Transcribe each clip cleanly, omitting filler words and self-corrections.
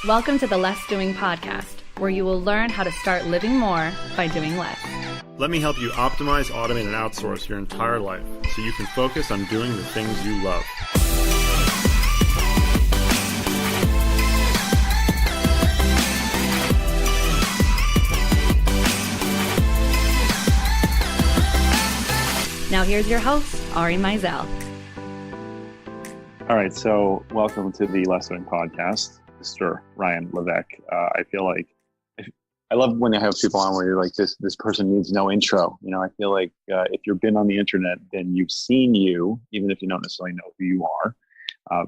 Welcome to the Less Doing podcast, where you will learn how to start living more by doing less. Let me help you optimize, automate, and outsource your entire life so you can focus on doing the things you love. Now here's your host, Ari Mizell. All right, so welcome to the Less Doing podcast, Mr. Ryan Levesque. I feel like I love when I have people on where you're like, this person needs no intro. You know, I feel like if you've been on the internet, then you've seen you, even if you don't necessarily know who you are.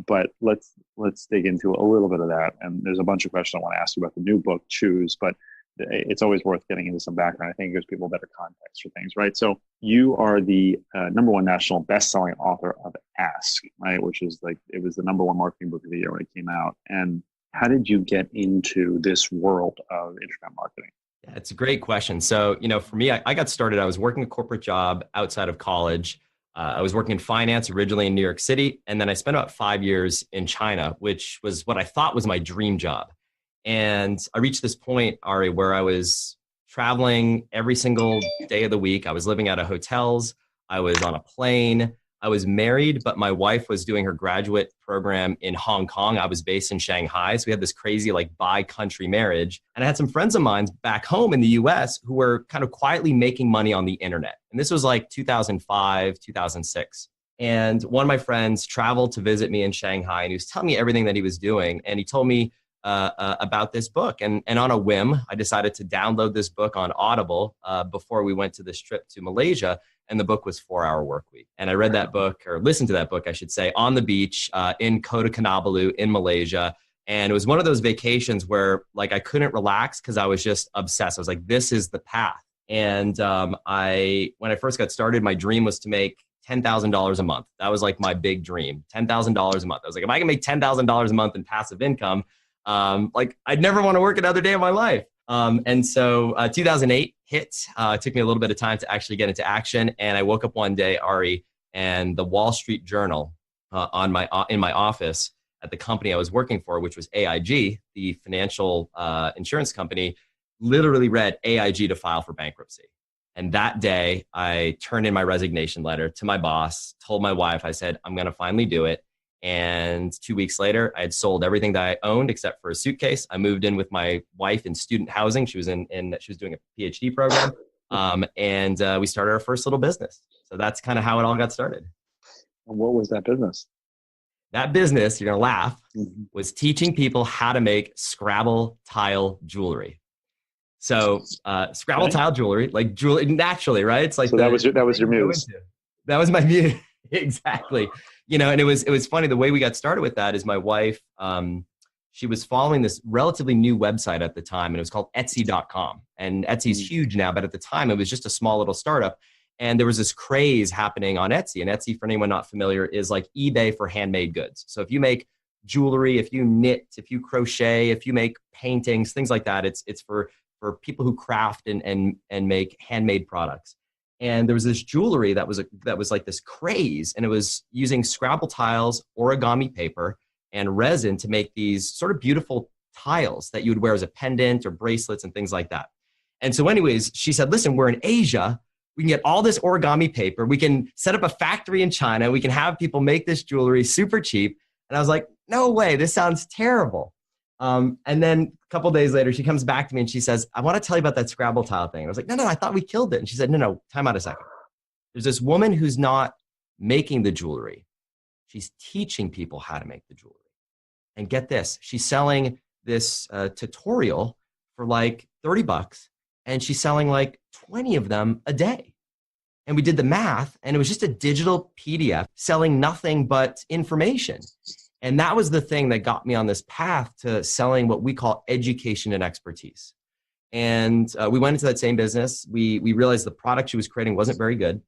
But let's dig into a little bit of that. And there's a bunch of questions I want to ask you about the new book, Choose, but it's always worth getting into some background. I think it gives people better context for things, right? So you are the number one national best-selling author of Ask, right? Which is like, it was the number one marketing book of the year when it came out. And how did you get into this world of internet marketing? Yeah, it's a great question. So, for me, I got started, I was working a corporate job outside of college. I was working in finance originally in New York City. And then I spent about 5 years in China, which was what I thought was my dream job. And I reached this point, Ari, where I was traveling every single day of the week. I was living out of hotels. I was on a plane. I was married, but my wife was doing her graduate program in Hong Kong. I was based in Shanghai. So we had this crazy bi-country marriage. And I had some friends of mine back home in the US who were kind of quietly making money on the internet. And this was like 2005, 2006. And one of my friends traveled to visit me in Shanghai, and he was telling me everything that he was doing. And he told me about this book. And on a whim, I decided to download this book on Audible before we went to this trip to Malaysia. And the book was 4 Hour Workweek. And I read that book, or listened to that book, I should say, on the beach in Kota Kinabalu in Malaysia. And it was one of those vacations where I couldn't relax because I was just obsessed. I was like, this is the path. And when I first got started, my dream was to make $10,000 a month. That was like my big dream, $10,000 a month. I was like, if I can make $10,000 a month in passive income, I'd never want to work another day of my life. And so 2008 hit. It took me a little bit of time to actually get into action. And I woke up one day, Ari, and the Wall Street Journal in my office at the company I was working for, which was AIG, the financial insurance company, literally read AIG to file for bankruptcy. And that day, I turned in my resignation letter to my boss, told my wife, I said, I'm going to finally do it. And 2 weeks later, I had sold everything that I owned except for a suitcase. I moved in with my wife in student housing. She was she was doing a PhD program. And we started our first little business. So that's kind of how it all got started. And what was that business? That business, you're going to laugh, was teaching people how to make Scrabble-tile jewelry. So Scrabble-tile jewelry, like jewelry naturally, right? It's like so that was your muse. That was my muse. Exactly. And it was funny. The way we got started with that is my wife, she was following this relatively new website at the time, and it was called Etsy.com. And Etsy's huge now, but at the time it was just a small little startup. And there was this craze happening on Etsy. And Etsy, for anyone not familiar, is like eBay for handmade goods. So if you make jewelry, if you knit, if you crochet, if you make paintings, things like that, it's for people who craft and make handmade products. And there was this jewelry that was like this craze, and it was using Scrabble tiles, origami paper, and resin to make these sort of beautiful tiles that you would wear as a pendant or bracelets and things like that. And so anyways, she said, listen, we're in Asia. We can get all this origami paper. We can set up a factory in China. We can have people make this jewelry super cheap. And I was like, no way, this sounds terrible. And then a couple of days later, she comes back to me and she says, I want to tell you about that Scrabble-tile thing. And I was like, no, I thought we killed it. And she said, no, time out a second. There's this woman who's not making the jewelry. She's teaching people how to make the jewelry. And get this, she's selling this tutorial for like $30, and she's selling like 20 of them a day. And we did the math, and it was just a digital PDF selling nothing but information. And that was the thing that got me on this path to selling what we call education and expertise. And we went into that same business. We realized the product she was creating wasn't very good.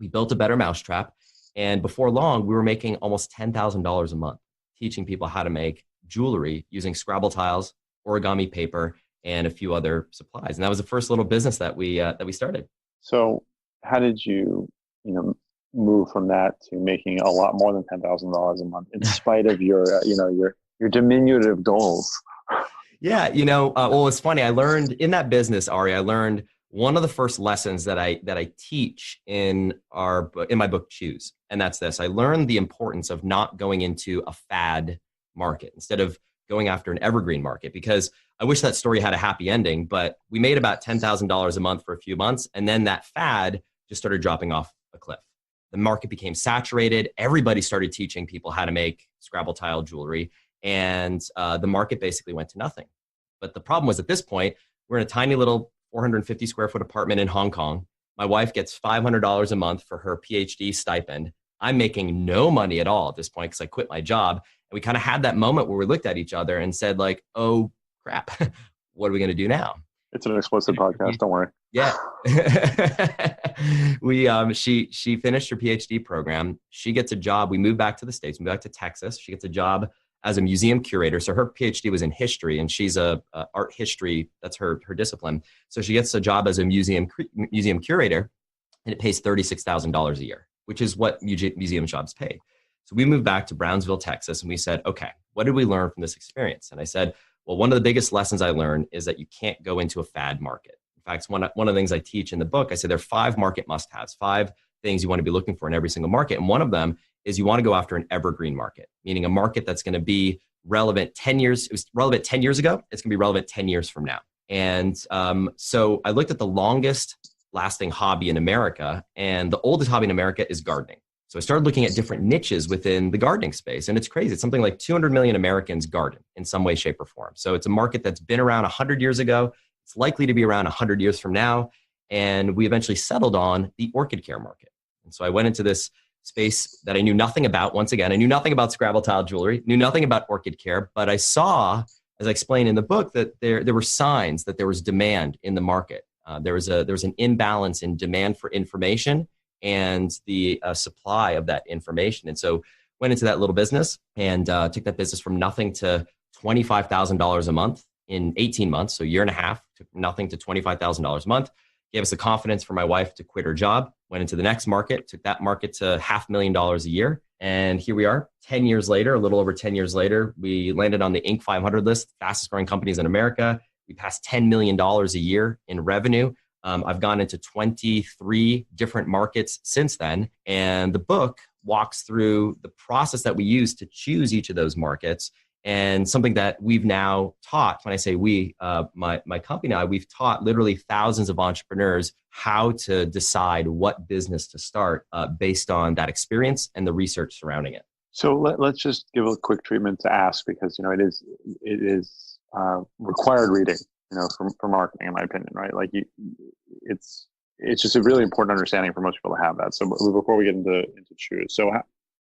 We built a better mousetrap. And before long, we were making almost $10,000 a month, teaching people how to make jewelry using Scrabble tiles, origami paper, and a few other supplies. And that was the first little business that we started. So how did you move from that to making a lot more than $10,000 a month, in spite of your your diminutive goals. Yeah, well, it's funny. I learned in that business, Ari. I learned one of the first lessons that I teach in my book, Choose, and that's this. I learned the importance of not going into a fad market instead of going after an evergreen market, because I wish that story had a happy ending, but we made about $10,000 a month for a few months, and then that fad just started dropping off a cliff. The market became saturated. Everybody started teaching people how to make Scrabble-tile jewelry, and the market basically went to nothing. But the problem was, at this point, we're in a tiny little 450 square foot apartment in Hong Kong. My wife gets $500 a month for her PhD stipend. I'm making no money at all at this point because I quit my job. And we kind of had that moment where we looked at each other and said, like, oh crap, what are we going to do now? It's an explicit podcast. Don't worry. Yeah. She finished her PhD program. She gets a job. We moved back to the States, moved back to Texas. She gets a job as a museum curator. So her PhD was in history, and she's a art history. That's her discipline. So she gets a job as a museum curator, and it pays $36,000 a year, which is what museum jobs pay. So we moved back to Brownsville, Texas, and we said, okay, what did we learn from this experience? And I said, well, one of the biggest lessons I learned is that you can't go into a fad market. In fact, one of the things I teach in the book, I say there are 5 market must-haves, 5 things you want to be looking for in every single market. And one of them is you want to go after an evergreen market, meaning a market that's going to be relevant 10 years. It was relevant 10 years ago. It's going to be relevant 10 years from now. And so I looked at the longest lasting hobby in America, and the oldest hobby in America is gardening. So I started looking at different niches within the gardening space, and it's crazy. It's something like 200 million Americans garden in some way, shape, or form. So it's a market that's been around 100 years ago. It's likely to be around 100 years from now. And we eventually settled on the orchid care market. And so I went into this space that I knew nothing about. Once again, I knew nothing about Scrabble-tile jewelry, knew nothing about orchid care, but I saw, as I explained in the book, that there were signs that there was demand in the market. There was an imbalance in demand for information and the supply of that information. And so went into that little business and took that business from nothing to $25,000 a month in 18 months. So a year and a half, took nothing to $25,000 a month. Gave us the confidence for my wife to quit her job, went into the next market, took that market to $500,000 a year. And here we are 10 years later, a little over 10 years later, we landed on the Inc. 500 list, fastest growing companies in America. We passed $10 million a year in revenue. I've gone into 23 different markets since then. And the book walks through the process that we use to choose each of those markets, and something that we've now taught. When I say we, my company and I, we've taught literally thousands of entrepreneurs how to decide what business to start based on that experience and the research surrounding it. So let's just give a quick treatment to Ask, because it is required reading. For marketing, in my opinion, right? Like it's just a really important understanding for most people to have that. So before we get into Choose, so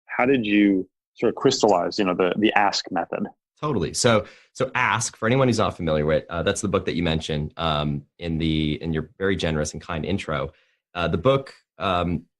how did you sort of crystallize, the Ask method? Totally. So Ask, for anyone who's not familiar with, that's the book that you mentioned in your very generous and kind intro. The book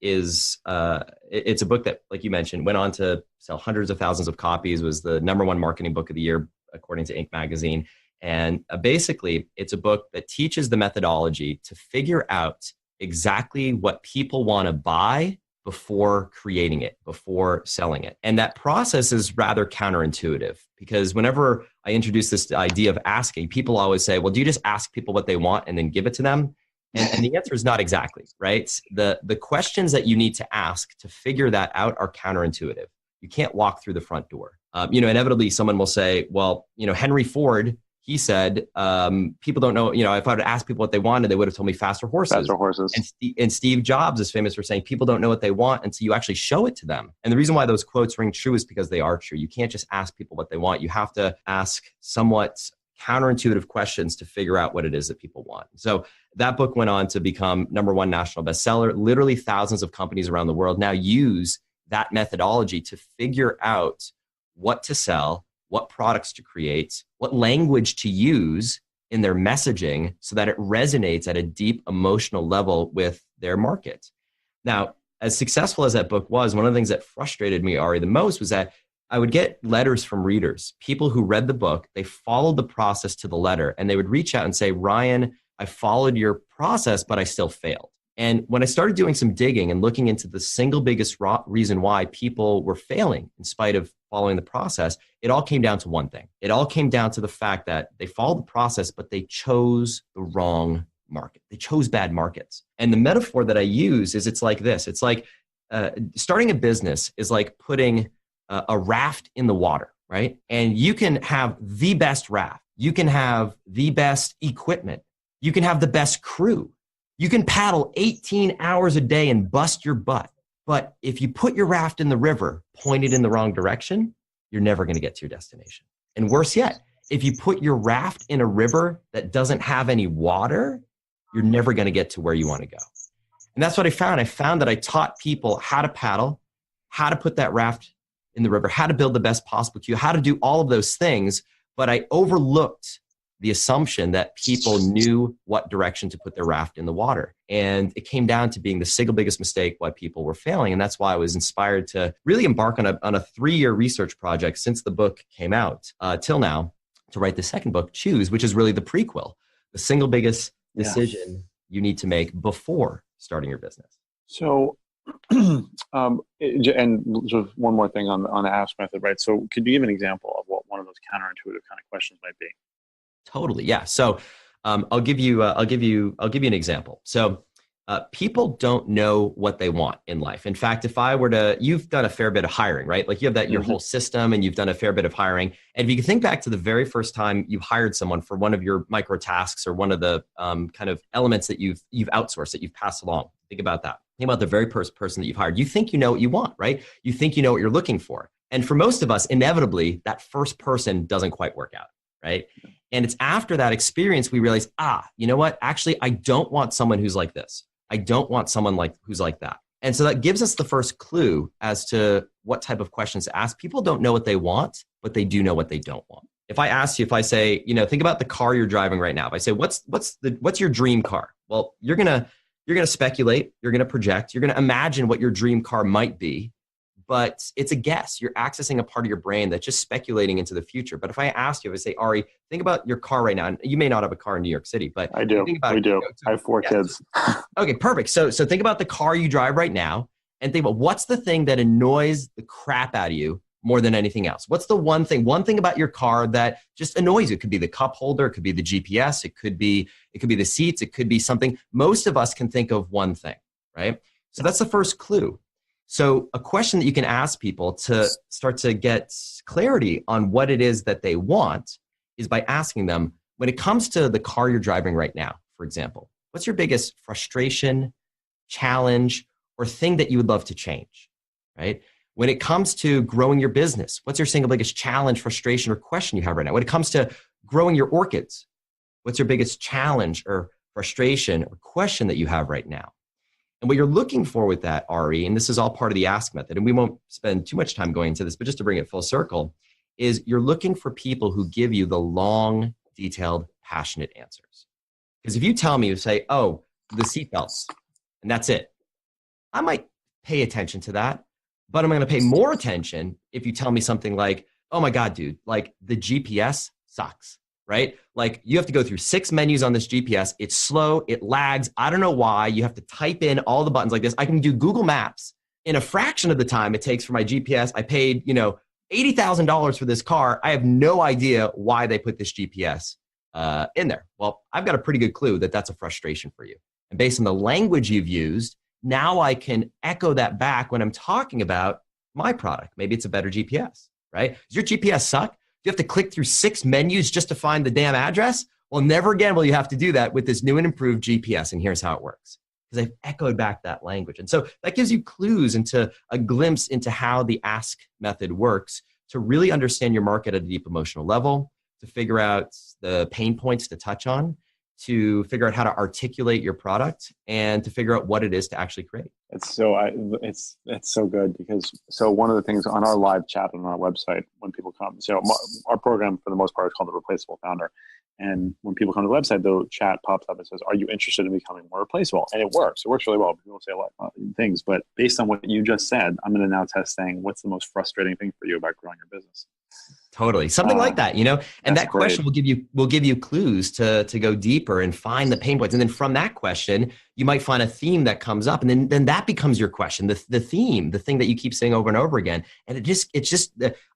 it's a book that, like you mentioned, went on to sell hundreds of thousands of copies, was the #1 marketing book of the year according to Inc. magazine. And basically, it's a book that teaches the methodology to figure out exactly what people want to buy before creating it, before selling it. And that process is rather counterintuitive, because whenever I introduce this idea of asking, people always say, well, do you just ask people what they want and then give it to them? And the answer is not exactly, right? The questions that you need to ask to figure that out are counterintuitive. You can't walk through the front door. Inevitably, someone will say, well, Henry Ford, he said, people don't know, if I would ask people what they wanted, they would have told me faster horses. Faster horses. And Steve Jobs is famous for saying, people don't know what they want until you actually show it to them. And the reason why those quotes ring true is because they are true. You can't just ask people what they want. You have to ask somewhat counterintuitive questions to figure out what it is that people want. So that book went on to become #1 national bestseller. Literally thousands of companies around the world now use that methodology to figure out what to sell, what products to create, what language to use in their messaging so that it resonates at a deep emotional level with their market. Now, as successful as that book was, one of the things that frustrated me, Ari, the most was that I would get letters from readers, people who read the book, they followed the process to the letter, and they would reach out and say, Ryan, I followed your process, but I still failed. And when I started doing some digging and looking into the single biggest reason why people were failing in spite of following the process, it all came down to one thing. It all came down to the fact that they followed the process, but they chose the wrong market. They chose bad markets. And the metaphor that I use is it's like this. It's like starting a business is like putting a raft in the water, right? And you can have the best raft. You can have the best equipment. You can have the best crew. You can paddle 18 hours a day and bust your butt. But if you put your raft in the river pointed in the wrong direction, you're never going to get to your destination. And worse yet, if you put your raft in a river that doesn't have any water, you're never going to get to where you want to go. And that's what I found. I found that I taught people how to paddle, how to put that raft in the river, how to build the best possible queue, how to do all of those things. But I overlooked the assumption that people knew what direction to put their raft in the water. And it came down to being the single biggest mistake why people were failing. And that's why I was inspired to really embark on a 3-year research project since the book came out till now to write the second book, Choose, which is really the prequel, the single biggest decision you need to make before starting your business. So, and sort of one more thing on the ask method, right? So could you give an example of what one of those counterintuitive kind of questions might be? Totally. Yeah. So I'll give you an example. So people don't know what they want in life. In fact, if I were to, you've done a fair bit of hiring, right? Like you have that, your whole system, and you've done a fair bit of hiring. And if you can think back to the very first time you hired someone for one of your micro tasks or one of the kind of elements that you've outsourced, that you've passed along, think about that. Think about the very first person that you've hired. You think you know what you want, right? You think you know what you're looking for. And for most of us, inevitably, that first person doesn't quite work out, right? And it's after that experience, we realize, you know what? Actually, I don't want someone who's like this. I don't want someone who's like that. And so that gives us the first clue as to what type of questions to ask. People don't know what they want, but they do know what they don't want. If I ask you, if I say, think about the car you're driving right now. If I say, what's your dream car? Well, you're gonna speculate, you're gonna project, you're gonna imagine what your dream car might be. But it's a guess. You're accessing a part of your brain that's just speculating into the future. But if I asked you, if I say, Ari, think about your car right now. And you may not have a car in New York City, but I do. We do. I have 4 kids. Okay, perfect. So think about the car you drive right now and think about what's the thing that annoys the crap out of you more than anything else. What's the one thing about your car that just annoys you? It could be the cup holder. It could be the GPS. It could be the seats. It could be something. Most of us can think of one thing, right? So that's the first clue. So a question that you can ask people to start to get clarity on what it is that they want is by asking them, when it comes to the car you're driving right now, for example, what's your biggest frustration, challenge, or thing that you would love to change, right? When it comes to growing your business, what's your single biggest challenge, frustration, or question you have right now? When it comes to growing your orchids, what's your biggest challenge or frustration or question that you have right now? And what you're looking for with that, Ari, and this is all part of the ask method, and we won't spend too much time going into this, but just to bring it full circle, is you're looking for people who give you the long, detailed, passionate answers. Because if you tell me, you say, the seatbelts, and that's it, I might pay attention to that, but I'm going to pay more attention if you tell me something like, oh my God, dude, like the GPS sucks. Right? Like you have to go through 6 menus on this GPS. It's slow. It lags. I don't know why. You have to type in all the buttons like this. I can do Google Maps in a fraction of the time it takes for my GPS. I paid, $80,000 for this car. I have no idea why they put this GPS in there. Well, I've got a pretty good clue that that's a frustration for you. And based on the language you've used, now I can echo that back when I'm talking about my product. Maybe it's a better GPS, right? Does your GPS suck? You have to click through 6 menus just to find the damn address? Well, never again will you have to do that with this new and improved GPS, and here's how it works. Because I've echoed back that language. And so that gives you clues into a glimpse into how the ask method works to really understand your market at a deep emotional level, to figure out the pain points to touch on, to figure out how to articulate your product, and to figure out what it is to actually create. It's so good because one of the things on our live chat on our website when people come, our program for the most part is called the Replaceable Founder, and when people come to the website, the chat pops up and says, "Are you interested in becoming more replaceable?" And it works. It works really well. People say a lot of things, but based on what you just said, I'm going to now test saying, "What's the most frustrating thing for you about growing your business?" Totally. Something like that, and that question will give you clues to go deeper and find the pain points. And then from that question, You might find a theme that comes up, and then that becomes your question, the theme, the thing that you keep saying over and over again. And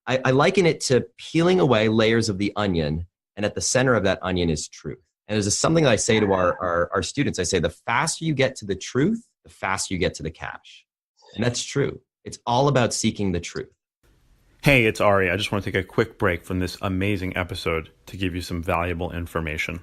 I liken it to peeling away layers of the onion, and at the center of that onion is truth. And there's something that I say to our students. I say, the faster you get to the truth, the faster you get to the cash. And that's true. It's all about seeking the truth. Hey, it's Ari. I just want to take a quick break from this amazing episode to give you some valuable information.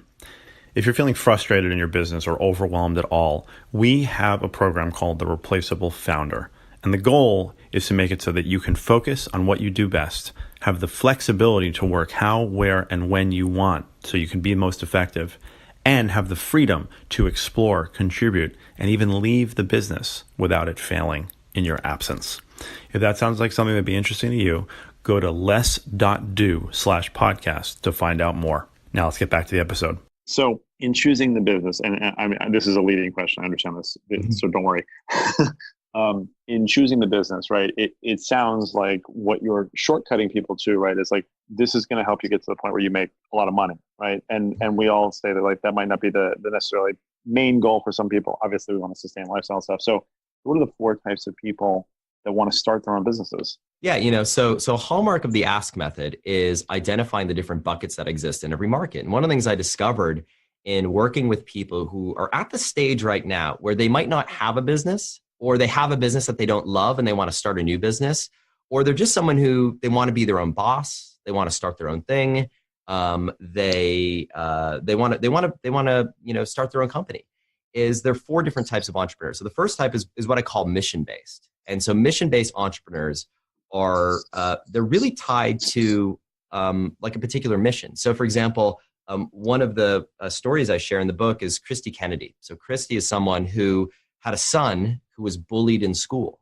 If you're feeling frustrated in your business or overwhelmed at all, we have a program called The Replaceable Founder. And the goal is to make it so that you can focus on what you do best, have the flexibility to work how, where, and when you want so you can be most effective, and have the freedom to explore, contribute, and even leave the business without it failing in your absence. If that sounds like something that'd be interesting to you, go to less.do/podcast to find out more. Now let's get back to the episode. So in choosing the business, and I mean, this is a leading question, I understand this, so don't worry. In choosing the business, right, it sounds like what you're shortcutting people to, right, is like, this is going to help you get to the point where you make a lot of money, right? And we all say that, like, that might not be the necessarily main goal for some people. Obviously, we want to sustain lifestyle stuff. So what are the 4 types of people that want to start their own businesses? Yeah, so a hallmark of the ask method is identifying the different buckets that exist in every market. And one of the things I discovered in working with people who are at the stage right now where they might not have a business, or they have a business that they don't love and they want to start a new business, or they're just someone who they want to be their own boss, they want to start their own thing, they want to start their own company. Is there 4 different types of entrepreneurs. So the first type is what I call mission-based. And so mission-based entrepreneurs are they're really tied to like a particular mission. So for example, one of the stories I share in the book is Christy Kennedy. So Christy is someone who had a son who was bullied in school,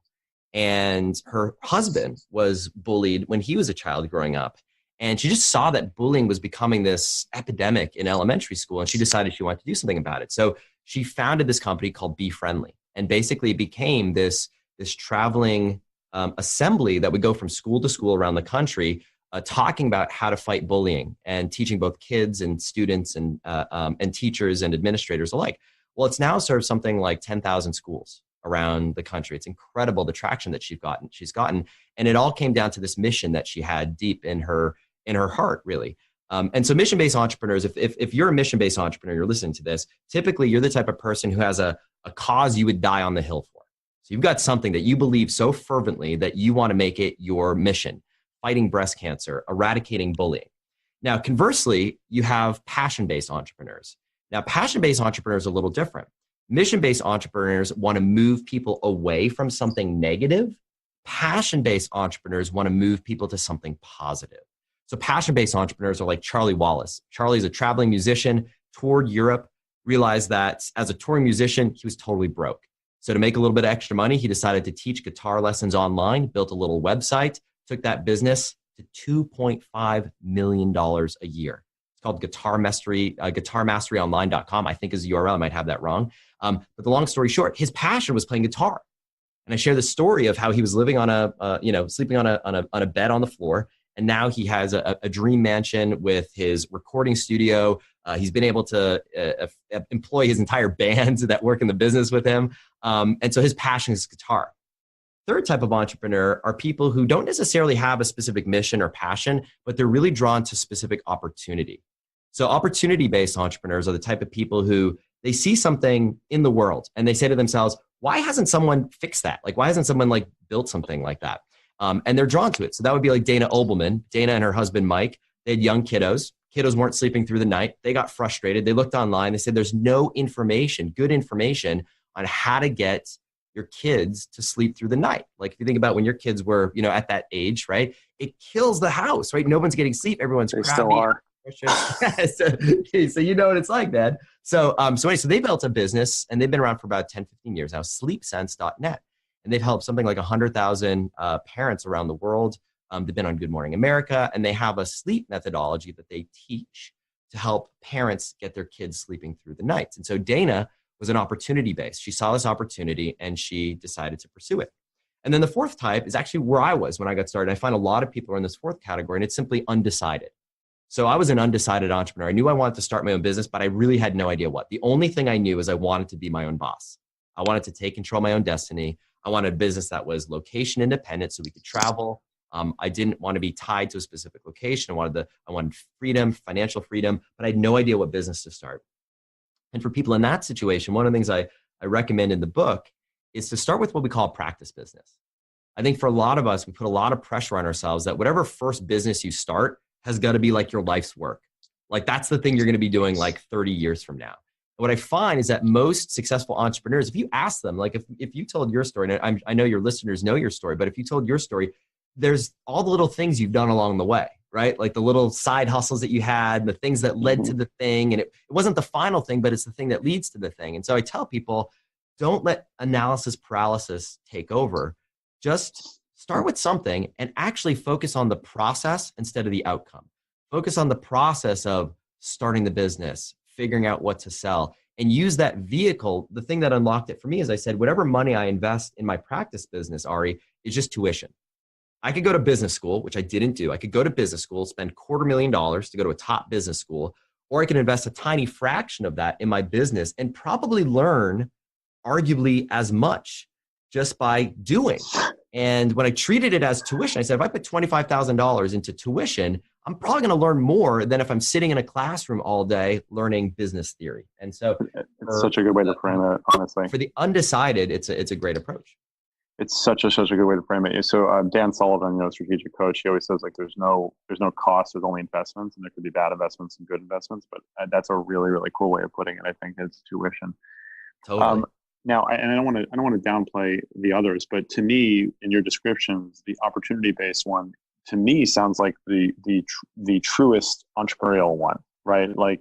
and her husband was bullied when he was a child growing up. And she just saw that bullying was becoming this epidemic in elementary school, and she decided she wanted to do something about it. So she founded this company called Be Friendly, and basically became this traveling assembly that would go from school to school around the country, talking about how to fight bullying and teaching both kids and students and teachers and administrators alike. Well, it's now served something like 10,000 schools around the country. It's incredible the traction that she's gotten, and it all came down to this mission that she had deep in her heart, really. And so mission-based entrepreneurs, if you're a mission-based entrepreneur, you're listening to this, typically you're the type of person who has a cause you would die on the hill for. So you've got something that you believe so fervently that you want to make it your mission: fighting breast cancer, eradicating bullying. Now, conversely, you have passion-based entrepreneurs. Now, passion-based entrepreneurs are a little different. Mission-based entrepreneurs want to move people away from something negative. Passion-based entrepreneurs want to move people to something positive. So passion-based entrepreneurs are like Charlie Wallace. Charlie's a traveling musician, toured Europe, realized that as a touring musician, he was totally broke. So to make a little bit of extra money, he decided to teach guitar lessons online, built a little website, took that business to $2.5 million a year. It's called guitarmasteryonline.com, I think is the URL. I might have that wrong. But the long story short, his passion was playing guitar. And I share the story of how he was living sleeping on a bed on the floor. And now he has a dream mansion with his recording studio. He's been able to employ his entire band that work in the business with him. And so his passion is guitar. Third type of entrepreneur are people who don't necessarily have a specific mission or passion, but they're really drawn to specific opportunity. So opportunity-based entrepreneurs are the type of people who they see something in the world and they say to themselves, why hasn't someone fixed that? Like, why hasn't someone built something like that? And they're drawn to it. So that would be like Dana Obelman. Dana and her husband, Mike, they had young kiddos. Kiddos weren't sleeping through the night. They got frustrated. They looked online. They said, there's no information, good information on how to get your kids to sleep through the night. Like if you think about when your kids were, at that age, right? It kills the house, right? No one's getting sleep. Everyone's They crabby. still are. so you know what it's like, man. So they built a business and they've been around for about 10, 15 years now, sleepsense.net. And they've helped something like 100,000 parents around the world. They've been on Good Morning America, and they have a sleep methodology that they teach to help parents get their kids sleeping through the night. And so Dana was an opportunity-based. She saw this opportunity and she decided to pursue it. And then the fourth type is actually where I was when I got started. I find a lot of people are in this fourth category, and it's simply undecided. So I was an undecided entrepreneur. I knew I wanted to start my own business, but I really had no idea what. The only thing I knew is I wanted to be my own boss. I wanted to take control of my own destiny. I wanted a business that was location independent so we could travel. I didn't want to be tied to a specific location. I wanted freedom, financial freedom, but I had no idea what business to start. And for people in that situation, one of the things I recommend in the book is to start with what we call a practice business. I think for a lot of us, we put a lot of pressure on ourselves that whatever first business you start has got to be like your life's work. Like that's the thing you're going to be doing like 30 years from now. What I find is that most successful entrepreneurs, if you ask them, like if you told your story, and I know your listeners know your story, but if you told your story, there's all the little things you've done along the way, right? Like the little side hustles that you had, the things that led to the thing. And it wasn't the final thing, but it's the thing that leads to the thing. And so I tell people, don't let analysis paralysis take over. Just start with something and actually focus on the process instead of the outcome. Focus on the process of starting the business, figuring out what to sell, and use that vehicle. The thing that unlocked it for me is I said, whatever money I invest in my practice business, Ari, is just tuition. I could go to business school, which I didn't do. I could go to business school, spend $250,000 to go to a top business school, or I could invest a tiny fraction of that in my business and probably learn arguably as much just by doing. And when I treated it as tuition, I said, if I put $25,000 into tuition, I'm probably going to learn more than if I'm sitting in a classroom all day learning business theory. And so it's such a good way to frame it, honestly. For the undecided, it's a great approach. It's such a good way to frame it. So Dan Sullivan, strategic coach, he always says like there's no cost, there's only investments, and there could be bad investments and good investments. But that's a really, really cool way of putting it. I think it's tuition. Totally. Now, and I don't want to downplay the others, but to me, in your descriptions, the opportunity-based one to me sounds like the truest entrepreneurial one, right? Like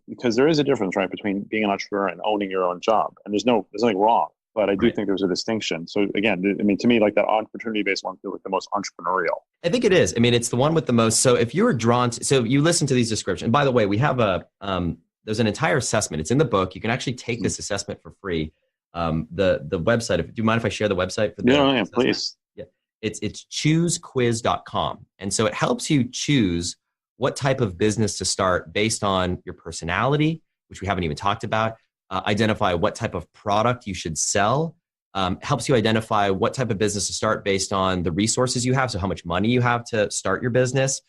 because there is a difference, right, between being an entrepreneur and owning your own job, and there's nothing wrong, but I do think there's a distinction. So again, I mean, to me, like that opportunity-based one feels like the most entrepreneurial. I think it is. I mean, it's the one with the most. So if you were drawn to, so you listen to these descriptions. And by the way, we have there's an entire assessment. It's in the book. You can actually take this assessment for free. The website, do you mind if I share the website for the yeah, please. Yeah. It's choosequiz.com. And so it helps you choose what type of business to start based on your personality, which we haven't even talked about, identify what type of product you should sell, helps you identify what type of business to start based on the resources you have. So how much money you have to start your business,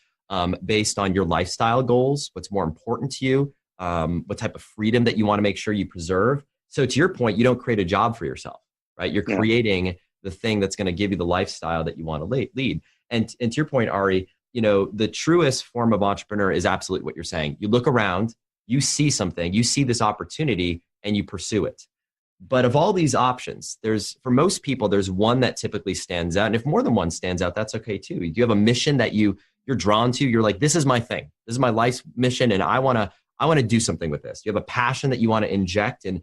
based on your lifestyle goals, what's more important to you, what type of freedom that you want to make sure you preserve. So to your point, you don't create a job for yourself, right? You're creating the thing that's going to give you the lifestyle that you want to lead. And to your point, Ari, the truest form of entrepreneur is absolutely what you're saying. You look around, you see something, you see this opportunity, and you pursue it. But of all these options, for most people, there's one that typically stands out. And if more than one stands out, that's okay too. Do you have a mission that you're drawn to? You're like, this is my thing. This is my life's mission, and I want to do something with this. You have a passion that you want to inject and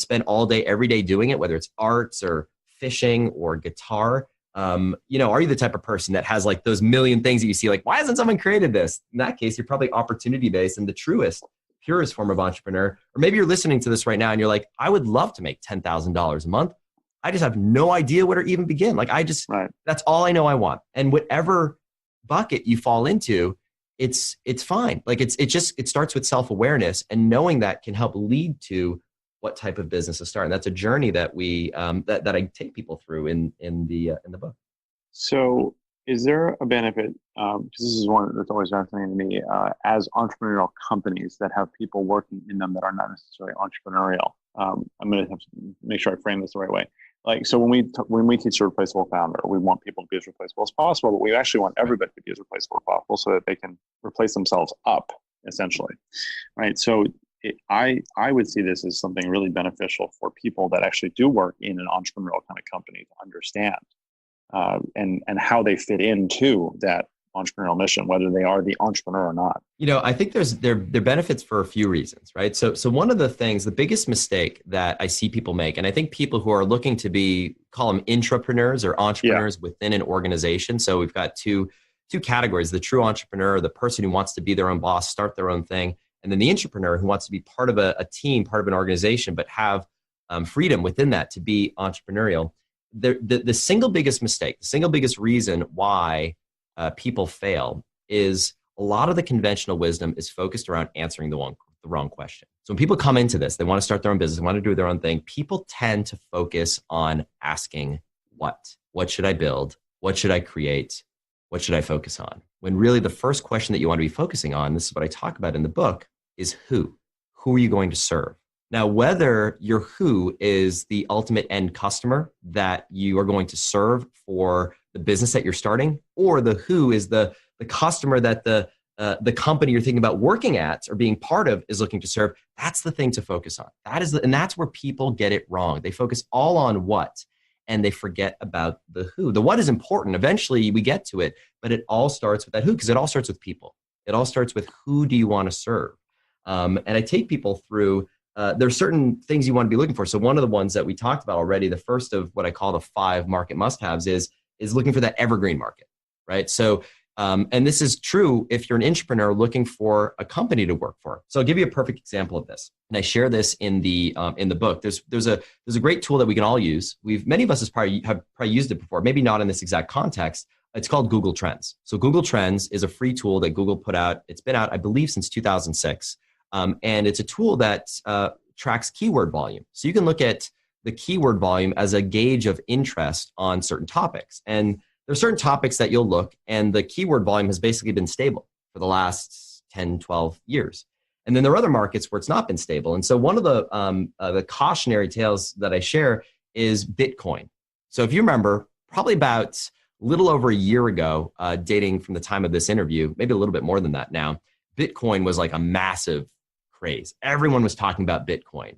spend all day, every day doing it, whether it's arts or fishing or guitar. Are you the type of person that has like those million things that you see, like, why hasn't someone created this? In that case, you're probably opportunity-based and the purest form of entrepreneur. Or maybe you're listening to this right now and you're like, I would love to make $10,000 a month. I just have no idea where to even begin. Like that's all I know I want. And whatever bucket you fall into, it's fine. Like it starts with self-awareness, and knowing that can help lead to what type of business to start. And that's a journey that we that I take people through in the book. So is there a benefit, because this is one that's always fascinating to me, as entrepreneurial companies that have people working in them that are not necessarily entrepreneurial? I'm going to have to make sure I frame this the right way. Like, so when we teach a replaceable founder, we want people to be as replaceable as possible, but we actually want everybody to be as replaceable as possible so that they can replace themselves up, essentially, right? So I would see this as something really beneficial for people that actually do work in an entrepreneurial kind of company to understand and how they fit into that entrepreneurial mission, whether they are the entrepreneur or not. I think there are benefits for a few reasons, right? So one of the things, the biggest mistake that I see people make, and I think people who are looking to call them intrapreneurs or entrepreneurs within an organization. So we've got two categories: the true entrepreneur, the person who wants to be their own boss, start their own thing. And then the entrepreneur who wants to be part of a team, part of an organization, but have freedom within that to be entrepreneurial. The single biggest mistake, the single biggest reason why people fail is a lot of the conventional wisdom is focused around answering the wrong question. So when people come into this, they want to start their own business, they want to do their own thing. People tend to focus on asking what? What should I build? What should I create? What should I focus on? When really the first question that you want to be focusing on, this is what I talk about in the book, is who? Who are you going to serve? Now, whether your who is the ultimate end customer that you are going to serve for the business that you're starting, or the who is the customer that the company you're thinking about working at or being part of is looking to serve, that's the thing to focus on. And that's where people get it wrong. They focus all on what, and they forget about the who. The what is important. Eventually we get to it, but it all starts with that who, because it all starts with people. It all starts with who do you want to serve? And I take people through, there's certain things you want to be looking for. So one of the ones that we talked about already, the first of what I call the 5 market must-haves is looking for that evergreen market, right? So, and this is true if you're an entrepreneur looking for a company to work for. So I'll give you a perfect example of this. And I share this in the book. There's a great tool that we can all use. Many of us have probably used it before, maybe not in this exact context. It's called Google Trends. So Google Trends is a free tool that Google put out. It's been out, I believe, since 2006. And it's a tool that tracks keyword volume. So you can look at the keyword volume as a gauge of interest on certain topics. And there's certain topics that you'll look, and the keyword volume has basically been stable for the last 10, 12 years. And then there are other markets where it's not been stable. And so one of the cautionary tales that I share is Bitcoin. So if you remember, probably about a little over a year ago, dating from the time of this interview, maybe a little bit more than that now, Bitcoin was like a massive craze. Everyone was talking about Bitcoin.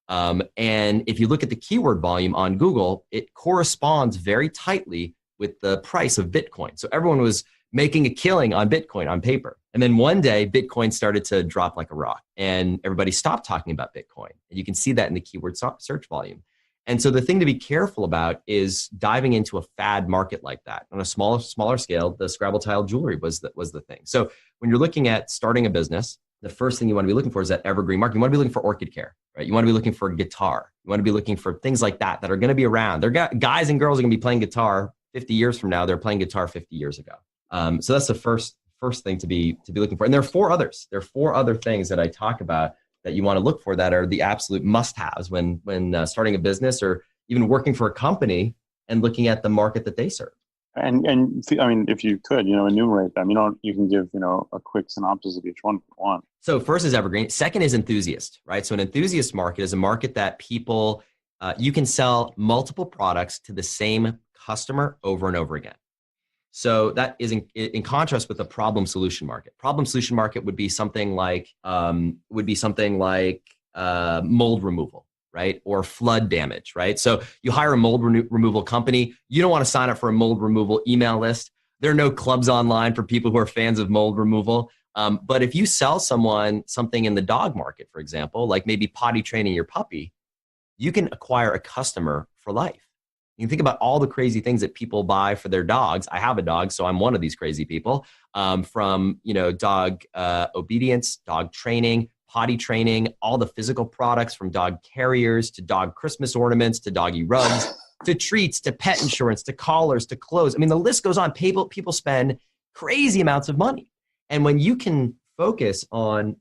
And if you look at the keyword volume on Google, it corresponds very tightly with the price of Bitcoin. So everyone was making a killing on Bitcoin on paper. And then one day, Bitcoin started to drop like a rock, and everybody stopped talking about Bitcoin. And you can see that in the keyword search volume. And so the thing to be careful about is diving into a fad market like that. On a smaller scale, the Scrabble-tile jewelry was the thing. So when you're looking at starting a business, the first thing you want to be looking for is that evergreen market. You want to be looking for orchid care, right? You want to be looking for guitar. You want to be looking for things like that are going to be around. Guys and girls are going to be playing guitar 50 years from now. They're playing guitar 50 years ago. So that's the first thing to be looking for. And there are 4 others. There are 4 other things that I talk about that you want to look for that are the absolute must-haves when starting a business or even working for a company and looking at the market that they serve. And I mean, if you could, enumerate them. You can give a quick synopsis of each one if you want. So first is evergreen. Second is enthusiast, right? So an enthusiast market is a market that people you can sell multiple products to the same customer over and over again. So that is in contrast with the problem solution market. Problem solution market would be something like mold removal, right? Or flood damage, right? So you hire a mold removal company. You don't want to sign up for a mold removal email list. There are no clubs online for people who are fans of mold removal. But if you sell someone something in the dog market, for example, like maybe potty training your puppy, you can acquire a customer for life. You can think about all the crazy things that people buy for their dogs. I have a dog, so I'm one of these crazy people. From dog obedience, dog training, potty training, all the physical products from dog carriers to dog Christmas ornaments to doggy rugs to treats to pet insurance to collars to clothes. I mean, the list goes on. People spend crazy amounts of money, and when you can focus on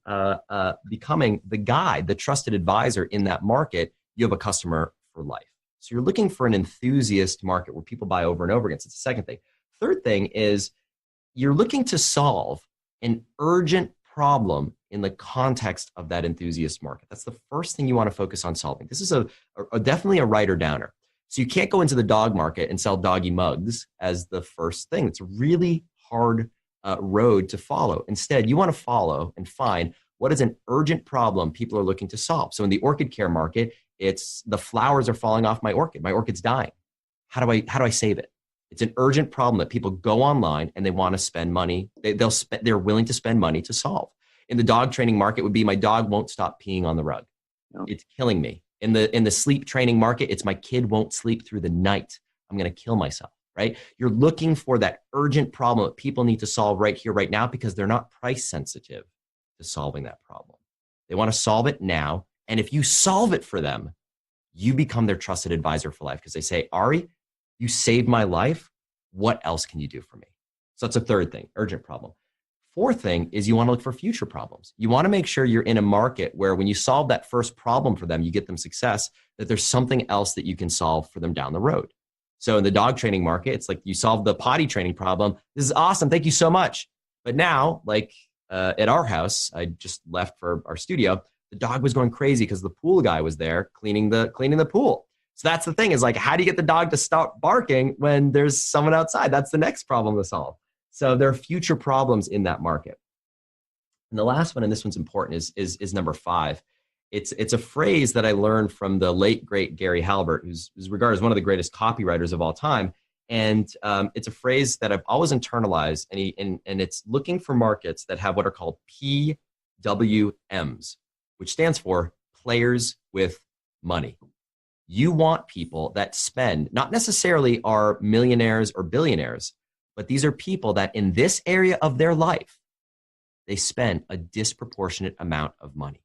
becoming the guide, the trusted advisor in that market, you have a customer for life. So you're looking for an enthusiast market where people buy over and over again. So it's the second thing. Third thing is you're looking to solve an urgent problem in the context of that enthusiast market. That's the first thing you want to focus on solving. This is definitely a writer downer. So you can't go into the dog market and sell doggy mugs as the first thing. It's a really hard road to follow. Instead, you want to follow and find what is an urgent problem people are looking to solve. So in the orchid care market, it's the flowers are falling off my orchid. My orchid's dying. How do I save it? It's an urgent problem that people go online and they want to spend money. They're willing to spend money to solve. In the dog training market would be my dog won't stop peeing on the rug. No. It's killing me. In the sleep training market, it's my kid won't sleep through the night. I'm going to kill myself, right? You're looking for that urgent problem that people need to solve right here, right now, because they're not price sensitive to solving that problem. They want to solve it now. And if you solve it for them, you become their trusted advisor for life because they say, Ari, you saved my life. What else can you do for me? So that's a third thing, urgent problem. Fourth thing is you want to look for future problems. You want to make sure you're in a market where when you solve that first problem for them, you get them success, that there's something else that you can solve for them down the road. So in the dog training market, it's like you solve the potty training problem. This is awesome. Thank you so much. But now, like at our house, I just left for our studio. The dog was going crazy because the pool guy was there cleaning the pool. So that's the thing, is like, how do you get the dog to stop barking when there's someone outside? That's the next problem to solve. So there are future problems in that market. And the last one, and this one's important, is number 5. It's a phrase that I learned from the late, great Gary Halbert, who's regarded as one of the greatest copywriters of all time. And it's a phrase that I've always internalized, and it's looking for markets that have what are called PWMs, which stands for players with money. You want people that spend, not necessarily are millionaires or billionaires, but these are people that in this area of their life, they spend a disproportionate amount of money.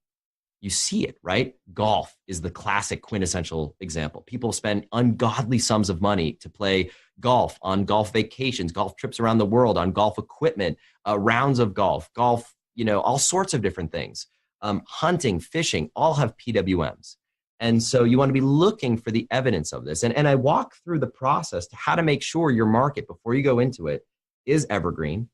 You see it, right? Golf is the classic quintessential example. People spend ungodly sums of money to play golf, on golf vacations, golf trips around the world, on golf equipment, rounds of golf, all sorts of different things. Hunting, fishing, all have PWMs. And so you want to be looking for the evidence of this. And I walk through the process to how to make sure your market, before you go into it, is evergreen,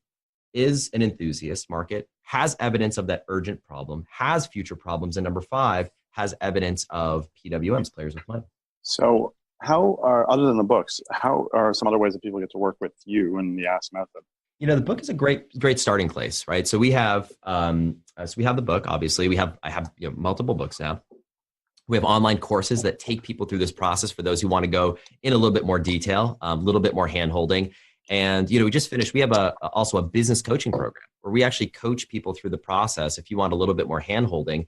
is an enthusiast market, has evidence of that urgent problem, has future problems, and number 5, has evidence of PWMs, players with money. So how are, other than the books, how are some other ways that people get to work with you and the Ask Method? The book is a great starting place, right? So we have the book, obviously. I have multiple books now. We have online courses that take people through this process for those who want to go in a little bit more detail, a little bit more hand-holding. And, we just finished, we have also a business coaching program where we actually coach people through the process. If you want a little bit more hand-holding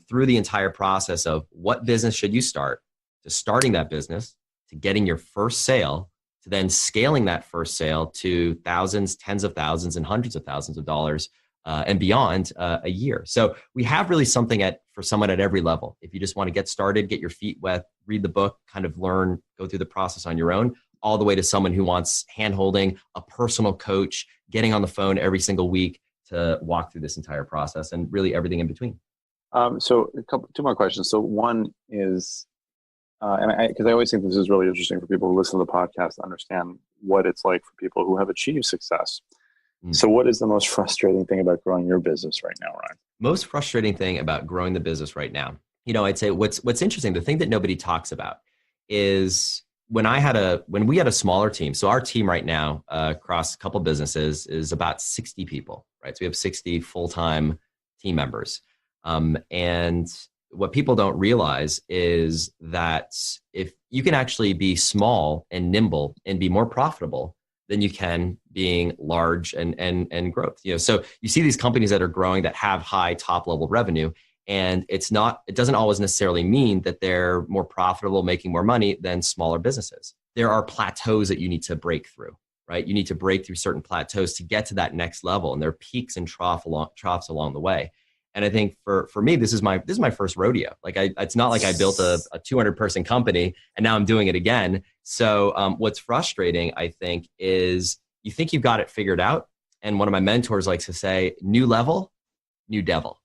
through the entire process of what business should you start, to starting that business, to getting your first sale, to then scaling that first sale to thousands, tens of thousands, and hundreds of thousands of dollars and beyond a year. So we have really something for someone at every level. If you just want to get started, get your feet wet, read the book, kind of learn, go through the process on your own, all the way to someone who wants hand-holding, a personal coach, getting on the phone every single week to walk through this entire process, and really everything in between. So two more questions. So one is, because I always think this is really interesting for people who listen to the podcast to understand what it's like for people who have achieved success. So what is the most frustrating thing about growing your business right now, Ryan? Most frustrating thing about growing the business right now, I'd say what's interesting, the thing that nobody talks about is when we had a smaller team. So our team right now across a couple businesses is about 60 people, right? So we have 60 full-time team members. And what people don't realize is that if you can actually be small and nimble and be more profitable than you can being large and growth. So you see these companies that are growing that have high top level revenue, and it doesn't always necessarily mean that they're more profitable, making more money than smaller businesses. There are plateaus that you need to break through, right? You need to break through certain plateaus to get to that next level, and there are peaks and troughs along the way. And I think for me, this is my first rodeo. Like it's not like I built a 200 person company and now I'm doing it again. So what's frustrating, I think, is you think you've got it figured out. And one of my mentors likes to say, new level, new devil.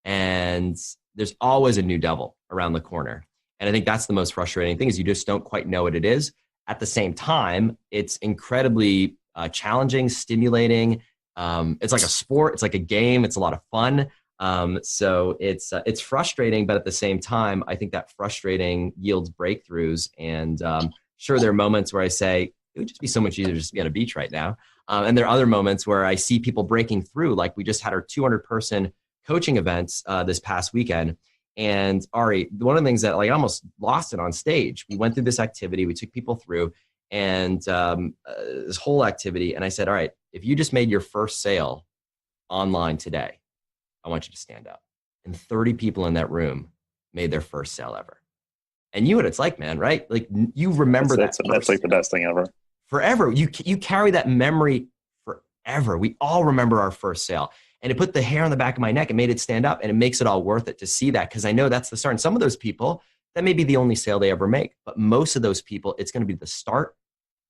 And there's always a new devil around the corner. And I think that's the most frustrating thing, is you just don't quite know what it is. At the same time, it's incredibly challenging, stimulating. It's like a sport. It's like a game. It's a lot of fun. So it's frustrating, but at the same time, I think that frustrating yields breakthroughs. And sure, there are moments where I say, it would just be so much easier just to be on a beach right now. And there are other moments where I see people breaking through, like we just had our 200 person coaching events this past weekend. And Ari, one of the things that I almost lost it on stage, we went through this activity, we took people through and this whole activity. And I said, all right, if you just made your first sale online today, I want you to stand up. And 30 people in that room made their first sale ever. And you know what it's like, man, right? Like you remember that's like the best thing ever. Forever. You carry that memory forever. We all remember our first sale. And it put the hair on the back of my neck. It made it stand up, and it makes it all worth it to see that, because I know that's the start. And some of those people, that may be the only sale they ever make. But most of those people, it's going to be the start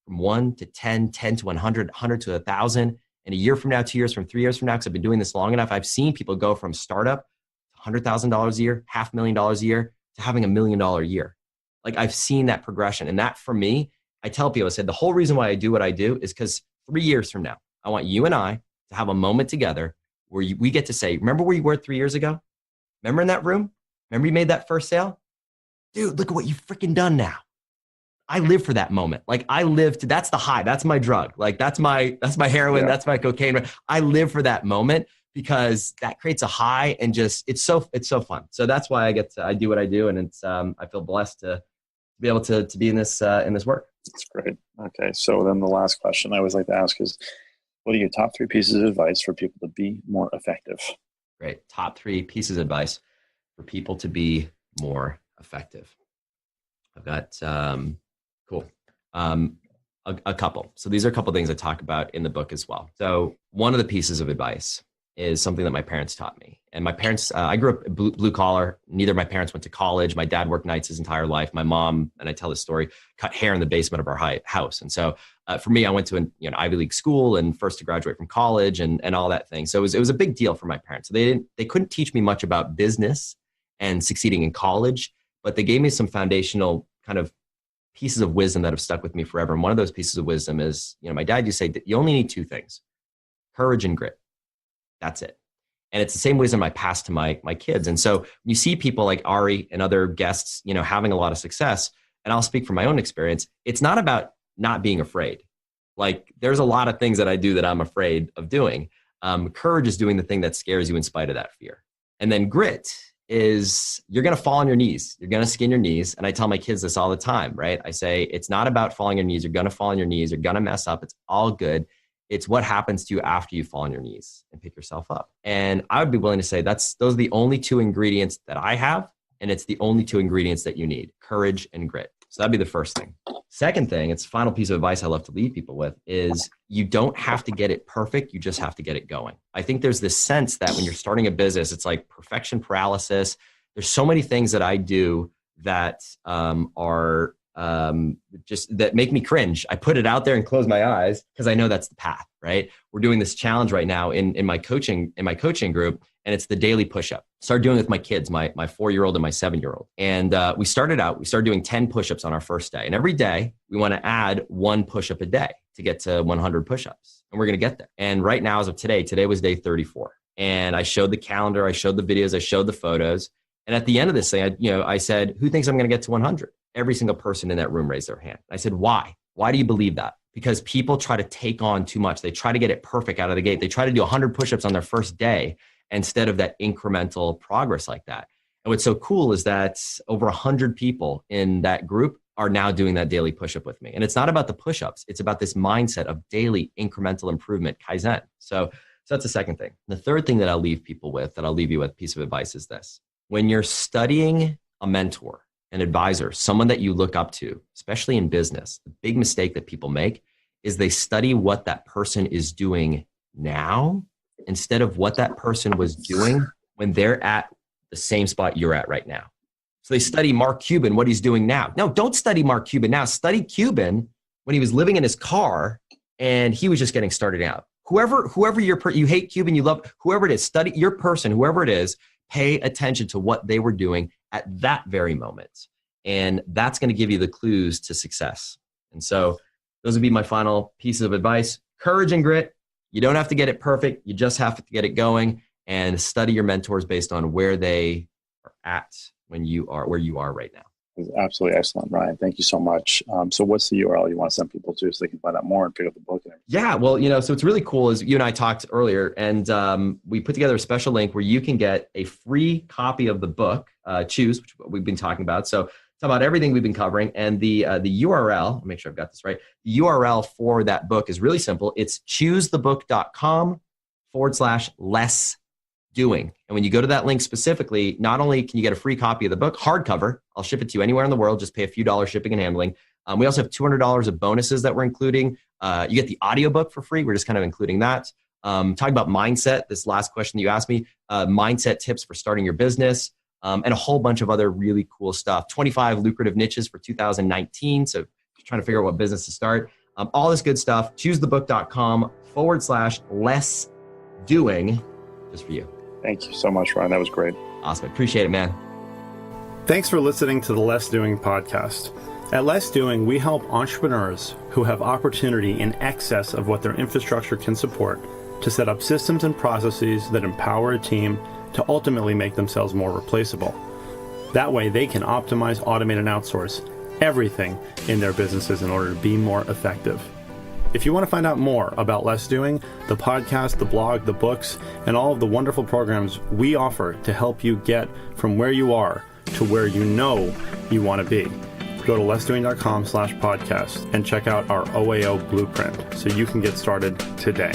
from 1 to 10, 10 to 100, 100 to 1,000. And a year from now, 2 years from 3 years from now, because I've been doing this long enough, I've seen people go from startup to $100,000 a year, $500,000 a year, to having $1 million a year. Like I've seen that progression. And that for me, I tell people, I said, the whole reason why I do what I do is because 3 years from now, I want you and I to have a moment together where we get to say, remember where you were 3 years ago? Remember in that room? Remember you made that first sale? Dude, look at what you've freaking done now. I live for that moment. Like I live to, that's the high. That's my drug. Like that's my heroin. Yeah. That's my cocaine. I live for that moment because that creates a high and just, it's so fun. So that's why I do what I do. And it's, I feel blessed to be able to be in this work. That's great. Okay. So then the last question I always like to ask is, what are your top 3 pieces of advice for people to be more effective? Great. Top 3 pieces of advice for people to be more effective. I've got, cool. A couple. So these are a couple things I talk about in the book as well. So one of the pieces of advice is something that my parents taught me. And my parents, I grew up blue collar. Neither of my parents went to college. My dad worked nights his entire life. My mom, and I tell this story, cut hair in the basement of our house. And so for me, I went to an Ivy League school and first to graduate from college and all that thing. So it was a big deal for my parents. So they couldn't teach me much about business and succeeding in college, but they gave me some foundational kind of pieces of wisdom that have stuck with me forever. And one of those pieces of wisdom is, my dad used to say that you only need 2 things, courage and grit. That's it. And it's the same wisdom I pass to my kids. And so you see people like Ari and other guests, having a lot of success, and I'll speak from my own experience. It's not about not being afraid. Like there's a lot of things that I do that I'm afraid of doing. Courage is doing the thing that scares you in spite of that fear. And then grit is you're going to fall on your knees. You're going to skin your knees. And I tell my kids this all the time, right? I say, it's not about falling on your knees. You're going to fall on your knees. You're going to mess up. It's all good. It's what happens to you after you fall on your knees and pick yourself up. And I would be willing to say those are the only 2 ingredients that I have. And it's the only 2 ingredients that you need, courage and grit. So that'd be the first thing. Second thing, it's the final piece of advice I love to leave people with is you don't have to get it perfect. You just have to get it going. I think there's this sense that when you're starting a business, it's like perfection paralysis. There's so many things that I do that are just that make me cringe. I put it out there and close my eyes because I know that's the path, right? We're doing this challenge right now in my coaching group, and it's the daily push-up. Started doing it with my kids, my 4-year-old and my 7-year-old. And we started doing 10 push-ups on our first day. And every day we want to add 1 push-up a day to get to 100 push-ups. And we're going to get there. And right now, as of today was day 34. And I showed the calendar, I showed the videos, I showed the photos. And at the end of this thing, I said, who thinks I'm going to get to 100? Every single person in that room raised their hand. I said, why? Why do you believe that? Because people try to take on too much. They try to get it perfect out of the gate. They try to do 100 push-ups on their first day instead of that incremental progress like that. And what's so cool is that over 100 people in that group are now doing that daily push-up with me. And it's not about the push-ups. It's about this mindset of daily incremental improvement, Kaizen. So that's the second thing. The third thing that I'll leave you with, piece of advice is this. When you're studying a mentor, an advisor, someone that you look up to, especially in business, the big mistake that people make is they study what that person is doing now instead of what that person was doing when they're at the same spot you're at right now. So they study Mark Cuban, what he's doing now. No, don't study Mark Cuban now. Study Cuban when he was living in his car and he was just getting started out. Whoever you hate Cuban, you love, whoever it is, study your person, whoever it is, pay attention to what they were doing at that very moment. And that's going to give you the clues to success. And so those would be my final pieces of advice. Courage and grit. You don't have to get it perfect. You just have to get it going and study your mentors based on where they are at where you are right now. Absolutely excellent, Ryan. Thank you so much. So what's the URL you want to send people to so they can find out more and pick up the book? And everything? Yeah, well, so what's really cool is you and I talked earlier, and we put together a special link where you can get a free copy of the book, Choose, which is what we've been talking about. So it's about everything we've been covering. And the URL, I'll make sure I've got this right. The URL for that book is really simple. It's choosethebook.com/less doing. And when you go to that link specifically, not only can you get a free copy of the book, hardcover, I'll ship it to you anywhere in the world, just pay a few dollars shipping and handling. We also have $200 of bonuses that we're including. You get the audiobook for free. We're just kind of including that. Talking about mindset, this last question that you asked me, mindset tips for starting your business, and a whole bunch of other really cool stuff. 25 lucrative niches for 2019. So if you're trying to figure out what business to start, all this good stuff, choosethebook.com less doing just for you. Thank you so much, Ryan. That was great. Awesome. Appreciate it, man. Thanks for listening to the Less Doing podcast. At Less Doing, we help entrepreneurs who have opportunity in excess of what their infrastructure can support to set up systems and processes that empower a team to ultimately make themselves more replaceable. That way, they can optimize, automate, and outsource everything in their businesses in order to be more effective. If you want to find out more about Less Doing, the podcast, the blog, the books, and all of the wonderful programs we offer to help you get from where you are to where you know you want to be, go to lessdoing.com/podcast and check out our OAO blueprint so you can get started today.